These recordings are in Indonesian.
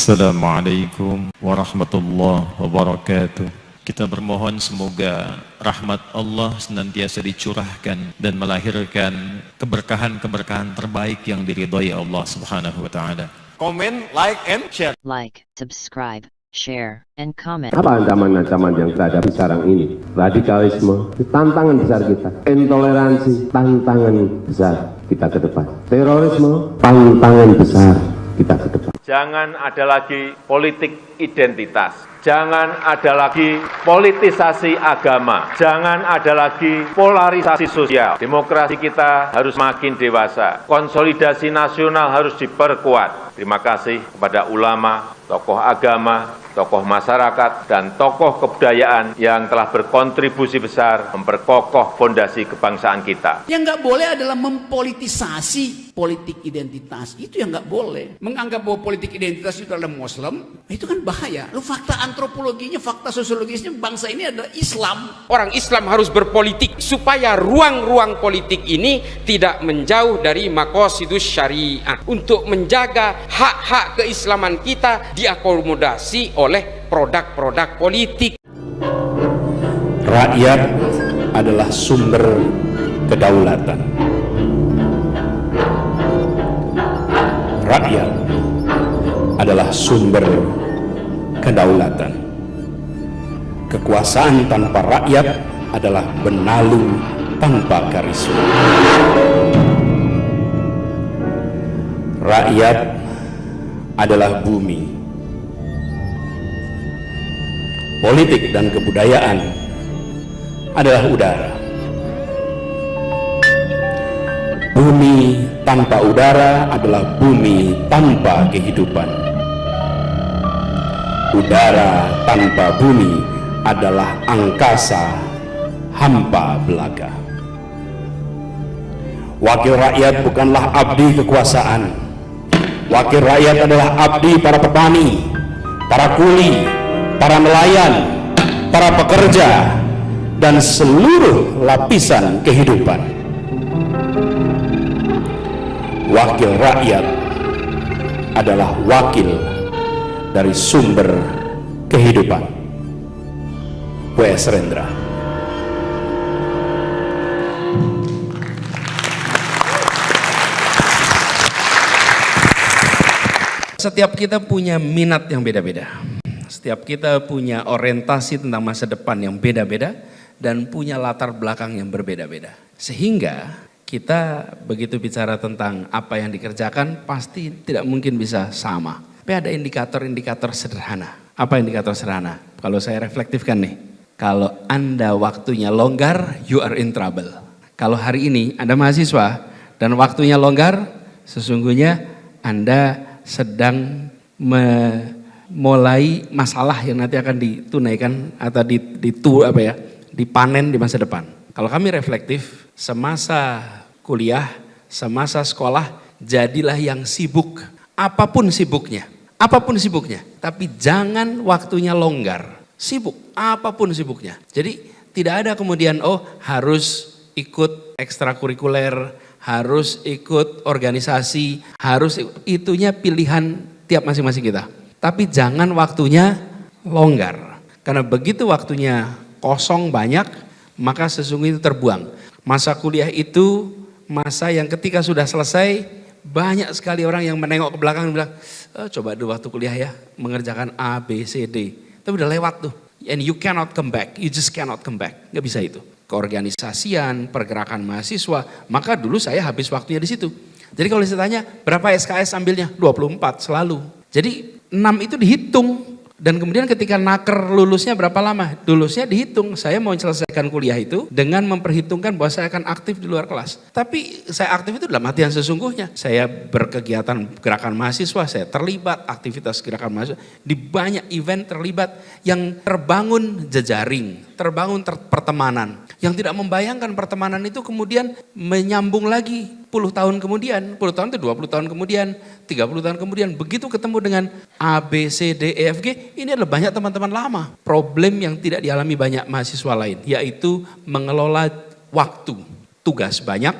Assalamualaikum warahmatullahi wabarakatuh. Kita bermohon semoga rahmat Allah senantiasa dicurahkan dan melahirkan keberkahan-keberkahan terbaik yang diridhai Allah Subhanahu wa taala. Komen, like, and share. Like, subscribe, share, and comment. Apa ancaman-ancaman yang kita hadapi sekarang ini? Radikalisme, tantangan besar kita. Intoleransi, tantangan besar kita ke depan. Terorisme, tantangan besar kita ke depan. Jangan ada lagi politik identitas. Jangan ada lagi politisasi agama. Jangan ada lagi polarisasi sosial. Demokrasi kita harus makin dewasa. Konsolidasi nasional harus diperkuat. Terima kasih kepada ulama, tokoh agama, tokoh masyarakat, dan tokoh kebudayaan yang telah berkontribusi besar memperkokoh fondasi kebangsaan kita. Yang nggak boleh adalah mempolitisasi politik identitas. Itu yang nggak boleh. Menganggap bahwa politik identitas itu adalah Muslim, itu kan bahaya. Lu fakta antropologinya, fakta sosiologisnya, bangsa ini adalah Islam. Orang Islam harus berpolitik supaya ruang-ruang politik ini tidak menjauh dari maqasidus syariah. Untuk menjaga hak-hak keislaman kita diakomodasi oleh produk-produk politik. Rakyat adalah sumber kedaulatan. Rakyat adalah sumber kedaulatan. Kekuasaan tanpa rakyat adalah benalu tanpa karisma. Rakyat adalah bumi. Politik dan kebudayaan adalah udara. Bumi tanpa udara adalah bumi tanpa kehidupan. Udara tanpa bumi adalah angkasa hampa belaka. Wakil rakyat bukanlah abdi kekuasaan. Wakil rakyat adalah abdi para petani, para kuli, para nelayan, para pekerja, dan seluruh lapisan kehidupan. Wakil rakyat adalah wakil dari sumber kehidupan. W.S. Rendra. Setiap kita punya minat yang beda-beda. Setiap kita punya orientasi tentang masa depan yang beda-beda dan punya latar belakang yang berbeda-beda. Sehingga kita begitu bicara tentang apa yang dikerjakan pasti tidak mungkin bisa sama. Tapi ada indikator-indikator sederhana. Apa indikator sederhana? Kalau saya reflektifkan nih. Kalau Anda waktunya longgar, you are in trouble. Kalau hari ini Anda mahasiswa dan waktunya longgar, sesungguhnya Anda sedang mulai masalah yang nanti akan ditunaikan atau dipanen di masa depan. Kalau kami reflektif, semasa kuliah, semasa sekolah, jadilah yang sibuk, apapun sibuknya, tapi jangan waktunya longgar, sibuk, apapun sibuknya. Jadi tidak ada kemudian harus ikut ekstrakurikuler, harus ikut organisasi, itunya pilihan tiap masing-masing kita. Tapi jangan waktunya longgar, karena begitu waktunya kosong banyak, maka sesungguhnya itu terbuang. Masa kuliah itu masa yang ketika sudah selesai, banyak sekali orang yang menengok ke belakang dan bilang, coba dulu waktu kuliah ya, mengerjakan A, B, C, D. Tapi udah lewat tuh, and you cannot come back, you just cannot come back, gak bisa itu. Keorganisasian, pergerakan mahasiswa, maka dulu saya habis waktunya di situ. Jadi kalau saya tanya, berapa SKS ambilnya? 24 selalu. Jadi 6 itu dihitung. Dan kemudian ketika naker lulusnya berapa lama? Lulusnya dihitung, saya mau selesaikan kuliah itu dengan memperhitungkan bahwa saya akan aktif di luar kelas. Tapi saya aktif itu dalam arti yang sesungguhnya. Saya berkegiatan gerakan mahasiswa, saya terlibat aktivitas gerakan mahasiswa. Di banyak event terlibat yang terbangun jejaring, terbangun pertemanan. Yang tidak membayangkan pertemanan itu kemudian menyambung lagi 10 tahun kemudian, 10 tahun itu 20 tahun kemudian, 30 tahun kemudian, begitu ketemu dengan A, B, C, D, E, F, G, ini adalah banyak teman-teman lama. Problem yang tidak dialami banyak mahasiswa lain, yaitu mengelola waktu. Tugas banyak,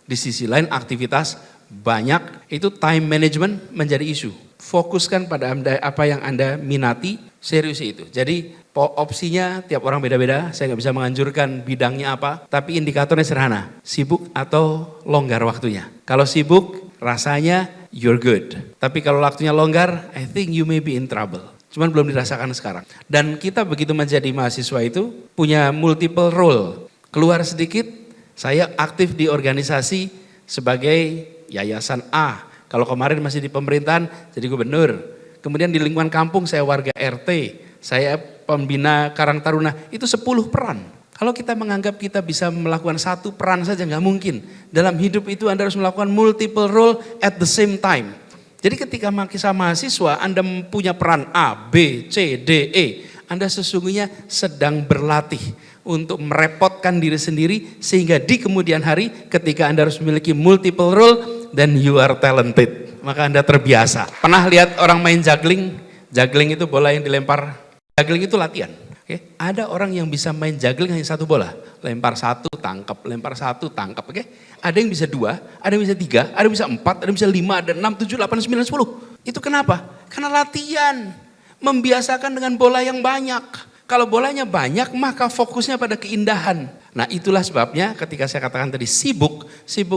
di sisi lain aktivitas banyak, itu time management menjadi isu. fokuskan pada apa yang Anda minati, serius itu. Jadi opsinya tiap orang beda-beda, saya nggak bisa menganjurkan bidangnya apa, tapi indikatornya sederhana, sibuk atau longgar waktunya. Kalau sibuk, rasanya you're good. Tapi kalau waktunya longgar, I think you may be in trouble. Cuman belum dirasakan sekarang. Dan kita begitu menjadi mahasiswa itu punya multiple role. Keluar sedikit, saya aktif di organisasi sebagai yayasan A. Kalau kemarin masih di pemerintahan, jadi gubernur. Kemudian di lingkungan kampung saya warga RT, saya pembina Karang Taruna, itu 10 peran. Kalau kita menganggap kita bisa melakukan satu peran saja, nggak mungkin. Dalam hidup itu Anda harus melakukan multiple role at the same time. Jadi ketika mahasiswa Anda punya peran A, B, C, D, E, Anda sesungguhnya sedang berlatih untuk merepotkan diri sendiri sehingga di kemudian hari ketika Anda harus memiliki multiple role, then you are talented. Maka Anda terbiasa. Pernah lihat orang main juggling? Juggling itu bola yang dilempar. Juggling itu latihan. Okay? Ada orang yang bisa main juggling hanya satu bola. Lempar satu, tangkap. Lempar satu, tangkap. Okay? Ada yang bisa 2, ada yang bisa 3, ada yang bisa 4, ada yang bisa 5, ada 6, 7, 8, 9, 10. Itu kenapa? Karena latihan. Membiasakan dengan bola yang banyak. Kalau bolanya banyak, maka fokusnya pada keindahan. Nah itulah sebabnya ketika saya katakan tadi sibuk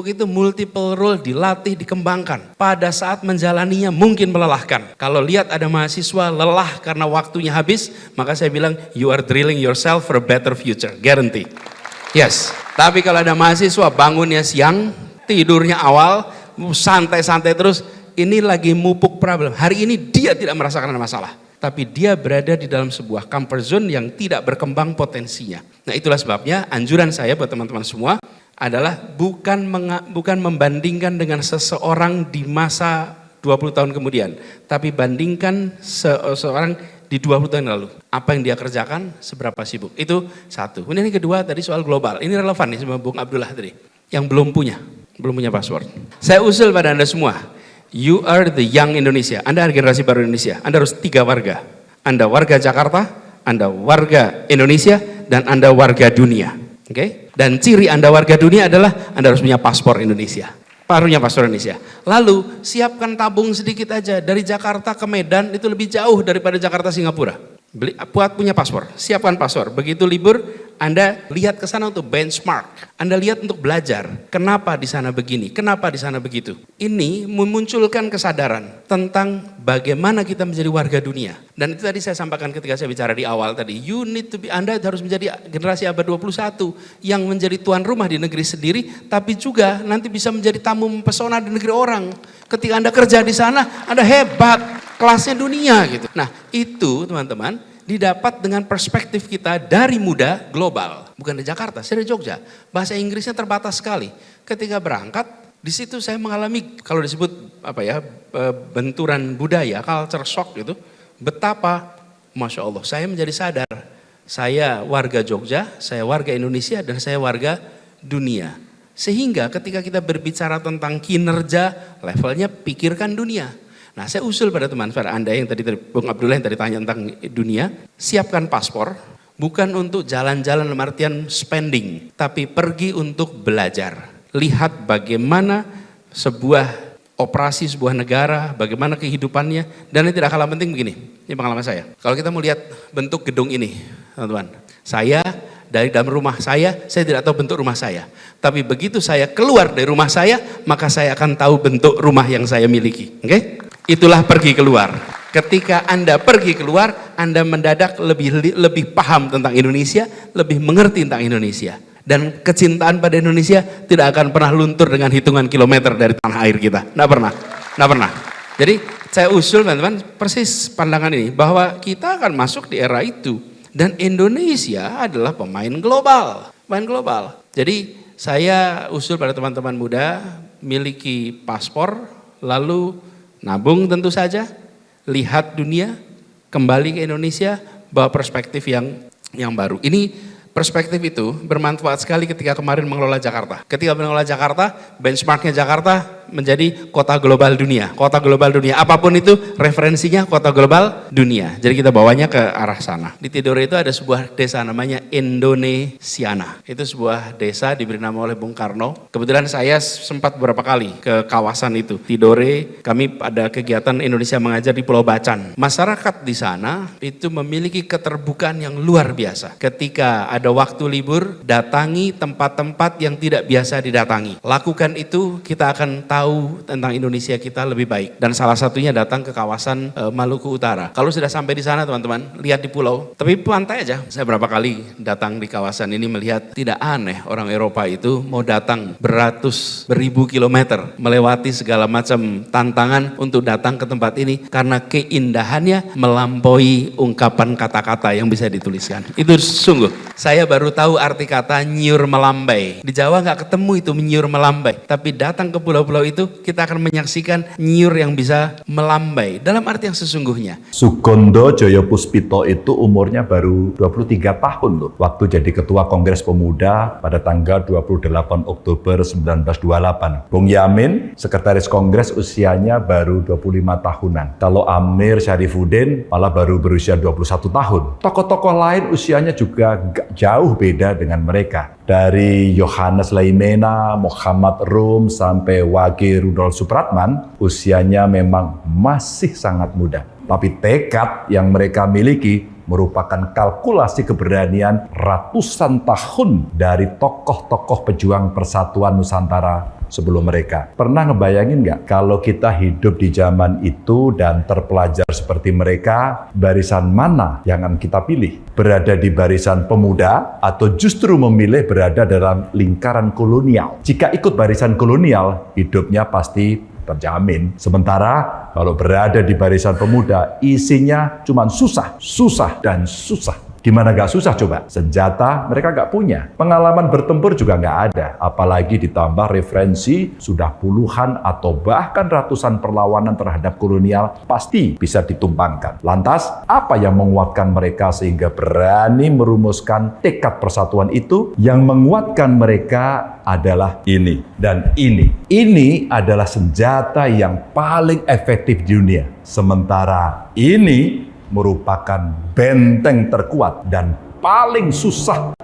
itu multiple role dilatih, dikembangkan. Pada saat menjalaninya mungkin melelahkan. Kalau lihat ada mahasiswa lelah karena waktunya habis, maka saya bilang you are drilling yourself for a better future, guarantee. Yes, tapi kalau ada mahasiswa bangunnya siang, tidurnya awal, santai-santai terus, ini lagi mupuk problem. Hari ini dia tidak merasakan ada masalah. Tapi dia berada di dalam sebuah comfort zone yang tidak berkembang potensinya. Nah itulah sebabnya anjuran saya buat teman-teman semua adalah bukan membandingkan dengan seseorang di masa 20 tahun kemudian. Tapi bandingkan seseorang di 20 tahun lalu. Apa yang dia kerjakan, seberapa sibuk. Itu satu. Kemudian yang kedua tadi soal global. Ini relevan nih sama Bung Abdullah tadi. Yang belum punya password. Saya usul pada Anda semua. You are the young Indonesia. Anda generasi baru Indonesia. Anda harus 3 warga. Anda warga Jakarta, Anda warga Indonesia, dan Anda warga dunia. Okay? Dan ciri Anda warga dunia adalah Anda harus punya paspor Indonesia. Punya paspor Indonesia. Lalu siapkan tabung sedikit aja. Dari Jakarta ke Medan itu lebih jauh daripada Jakarta Singapura. Punya paspor, siapkan paspor. Begitu libur, Anda lihat ke sana untuk benchmark. Anda lihat untuk belajar. Kenapa di sana begini? Kenapa di sana begitu? Ini memunculkan kesadaran tentang bagaimana kita menjadi warga dunia. Dan itu tadi saya sampaikan ketika saya bicara di awal tadi. You need to be, Anda harus menjadi generasi abad 21 yang menjadi tuan rumah di negeri sendiri, tapi juga nanti bisa menjadi tamu mempesona di negeri orang. Ketika Anda kerja di sana, Anda hebat, kelasnya dunia gitu. Nah itu teman-teman didapat dengan perspektif kita dari muda global. Bukan di Jakarta, saya di Jogja. Bahasa Inggrisnya terbatas sekali. Ketika berangkat, di situ saya mengalami kalau disebut benturan budaya, culture shock gitu. Betapa, Masya Allah, saya menjadi sadar. Saya warga Jogja, saya warga Indonesia, dan saya warga dunia. Sehingga ketika kita berbicara tentang kinerja, levelnya pikirkan dunia. Nah saya usul pada teman-teman Anda yang tadi Bung Abdullah yang tadi tanya tentang dunia, siapkan paspor, bukan untuk jalan-jalan dalam artian spending, tapi pergi untuk belajar. Lihat bagaimana sebuah operasi sebuah negara, bagaimana kehidupannya, dan yang tidak kalah penting begini, ini pengalaman saya. Kalau kita mau lihat bentuk gedung ini, teman-teman, saya dari dalam rumah saya tidak tahu bentuk rumah saya. Tapi begitu saya keluar dari rumah saya, maka saya akan tahu bentuk rumah yang saya miliki. Oke? Itulah pergi keluar. Ketika Anda pergi keluar, Anda mendadak lebih paham tentang Indonesia, lebih mengerti tentang Indonesia. Dan kecintaan pada Indonesia tidak akan pernah luntur dengan hitungan kilometer dari tanah air kita. Nggak pernah. Jadi saya usul teman-teman persis pandangan ini, bahwa kita akan masuk di era itu. Dan Indonesia adalah pemain global. Jadi saya usul pada teman-teman muda, miliki paspor, lalu nabung tentu saja, lihat dunia, kembali ke Indonesia, bawa perspektif yang baru. Ini perspektif itu bermanfaat sekali ketika kemarin mengelola Jakarta. Ketika mengelola Jakarta, benchmarknya Jakarta menjadi kota global dunia. Kota global dunia, apapun itu referensinya kota global dunia. Jadi kita bawanya ke arah sana. Di Tidore itu ada sebuah desa namanya Indonesiana. Itu sebuah desa diberi nama oleh Bung Karno. Kebetulan saya sempat beberapa kali ke kawasan itu. Tidore, kami ada kegiatan Indonesia Mengajar di Pulau Bacan. Masyarakat di sana itu memiliki keterbukaan yang luar biasa. Ketika ada waktu libur, datangi tempat-tempat yang tidak biasa didatangi. Lakukan itu, kita akan tahu tentang Indonesia kita lebih baik. Dan salah satunya datang ke kawasan Maluku Utara. Kalau sudah sampai di sana teman-teman, lihat di pulau, tapi pantai aja. Saya berapa kali datang di kawasan ini melihat tidak aneh orang Eropa itu mau datang beribu kilometer, melewati segala macam tantangan untuk datang ke tempat ini karena keindahannya melampaui ungkapan kata-kata yang bisa dituliskan. Itu sungguh, saya baru tahu arti kata nyiur melambai. Di Jawa nggak ketemu itu nyiur melambai, tapi datang ke pulau-pulau itu kita akan menyaksikan nyiur yang bisa melambai dalam arti yang sesungguhnya. Sugondo Joyo Puspito itu umurnya baru 23 tahun loh, waktu jadi Ketua Kongres Pemuda pada tanggal 28 Oktober 1928. Bung Yamin, Sekretaris Kongres, usianya baru 25 tahunan. Kalau Amir Syarifuddin malah baru berusia 21 tahun. Tokoh-tokoh lain usianya juga gak jauh beda dengan mereka. Dari Yohanes Laimena, Muhammad Rum, sampai Wage Rudolf Supratman, usianya memang masih sangat muda. Tapi tekad yang mereka miliki merupakan kalkulasi keberanian ratusan tahun dari tokoh-tokoh pejuang persatuan Nusantara sebelum mereka. Pernah ngebayangin nggak kalau kita hidup di zaman itu dan terpelajar seperti mereka, barisan mana yang akan kita pilih? Berada di barisan pemuda atau justru memilih berada dalam lingkaran kolonial? Jika ikut barisan kolonial, hidupnya pasti terjamin. Sementara kalau berada di barisan pemuda, isinya cuma susah, susah, dan susah. Di mana gak susah coba? Senjata mereka gak punya. Pengalaman bertempur juga gak ada. Apalagi ditambah referensi sudah puluhan atau bahkan ratusan perlawanan terhadap kolonial pasti bisa ditumpangkan. Lantas, apa yang menguatkan mereka sehingga berani merumuskan tekad persatuan itu? Yang menguatkan mereka adalah ini dan ini. Ini adalah senjata yang paling efektif di dunia. Sementara ini merupakan benteng terkuat dan paling susah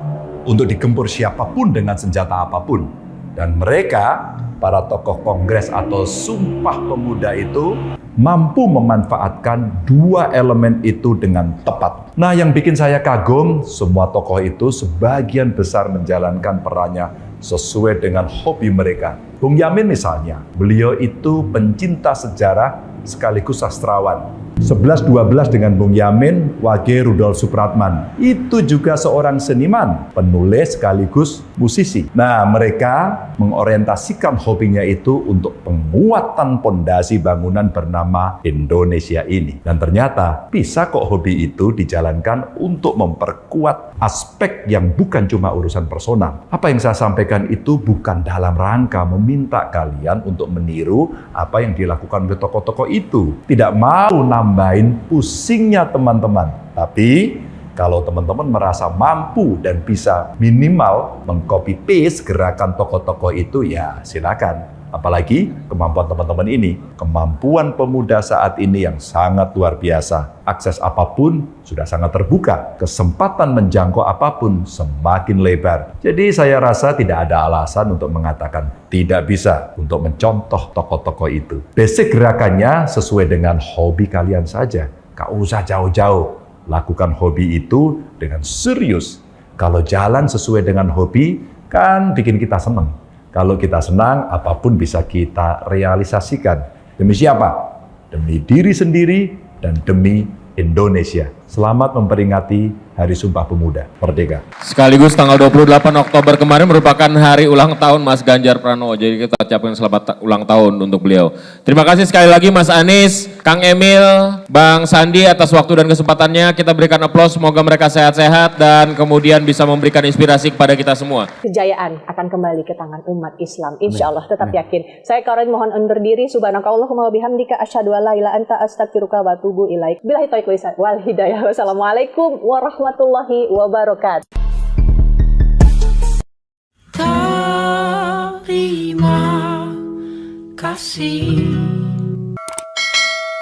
untuk digempur siapapun dengan senjata apapun. Dan mereka, para tokoh kongres atau sumpah pemuda itu, mampu memanfaatkan dua elemen itu dengan tepat. Nah, yang bikin saya kagum, semua tokoh itu sebagian besar menjalankan perannya sesuai dengan hobi mereka. Bung Yamin misalnya, beliau itu pencinta sejarah sekaligus sastrawan. 11-12 dengan Bung Yamin, Wage Rudolf Supratman. Itu juga seorang seniman, penulis sekaligus musisi. Nah, mereka mengorientasikan hobinya itu untuk penguatan pondasi bangunan bernama Indonesia ini. Dan ternyata bisa kok hobi itu dijalankan untuk memperkuat aspek yang bukan cuma urusan personal. Apa yang saya sampaikan itu bukan dalam rangka meminta kalian untuk meniru apa yang dilakukan oleh tokoh-tokoh itu. Tidak mau nambahin pusingnya teman-teman. Tapi kalau teman-teman merasa mampu dan bisa minimal mengcopy paste gerakan tokoh-tokoh itu, ya silakan. Apalagi kemampuan teman-teman ini, kemampuan pemuda saat ini yang sangat luar biasa. Akses apapun sudah sangat terbuka, kesempatan menjangkau apapun semakin lebar. Jadi saya rasa tidak ada alasan untuk mengatakan tidak bisa untuk mencontoh tokoh-tokoh itu. Basic gerakannya sesuai dengan hobi kalian saja. Gak usah jauh-jauh, lakukan hobi itu dengan serius. Kalau jalan sesuai dengan hobi, kan bikin kita senang. Kalau kita senang, apapun bisa kita realisasikan. Demi siapa? Demi diri sendiri dan demi Indonesia. Selamat memperingati Hari Sumpah Pemuda Merdeka. Sekaligus tanggal 28 Oktober kemarin merupakan hari ulang tahun Mas Ganjar Pranowo. Jadi kita ucapkan selamat ulang tahun untuk beliau. Terima kasih sekali lagi Mas Anies, Kang Emil, Bang Sandi atas waktu dan kesempatannya. Kita berikan aplaus, semoga mereka sehat-sehat dan kemudian bisa memberikan inspirasi kepada kita semua. Kejayaan akan kembali ke tangan umat Islam. Insya Allah, tetap yakin. Saya Karin mohon undur diri. Subhanakallahumma wa bihamdika asyhadu an la ilaha illa anta astaghfiruka wa atubu ilaik. Billahi taufiq wal hidayah. Wassalamualaikum warahmatullahi wabarakatuh.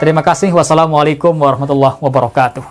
Terima kasih. Wassalamualaikum warahmatullahi wabarakatuh.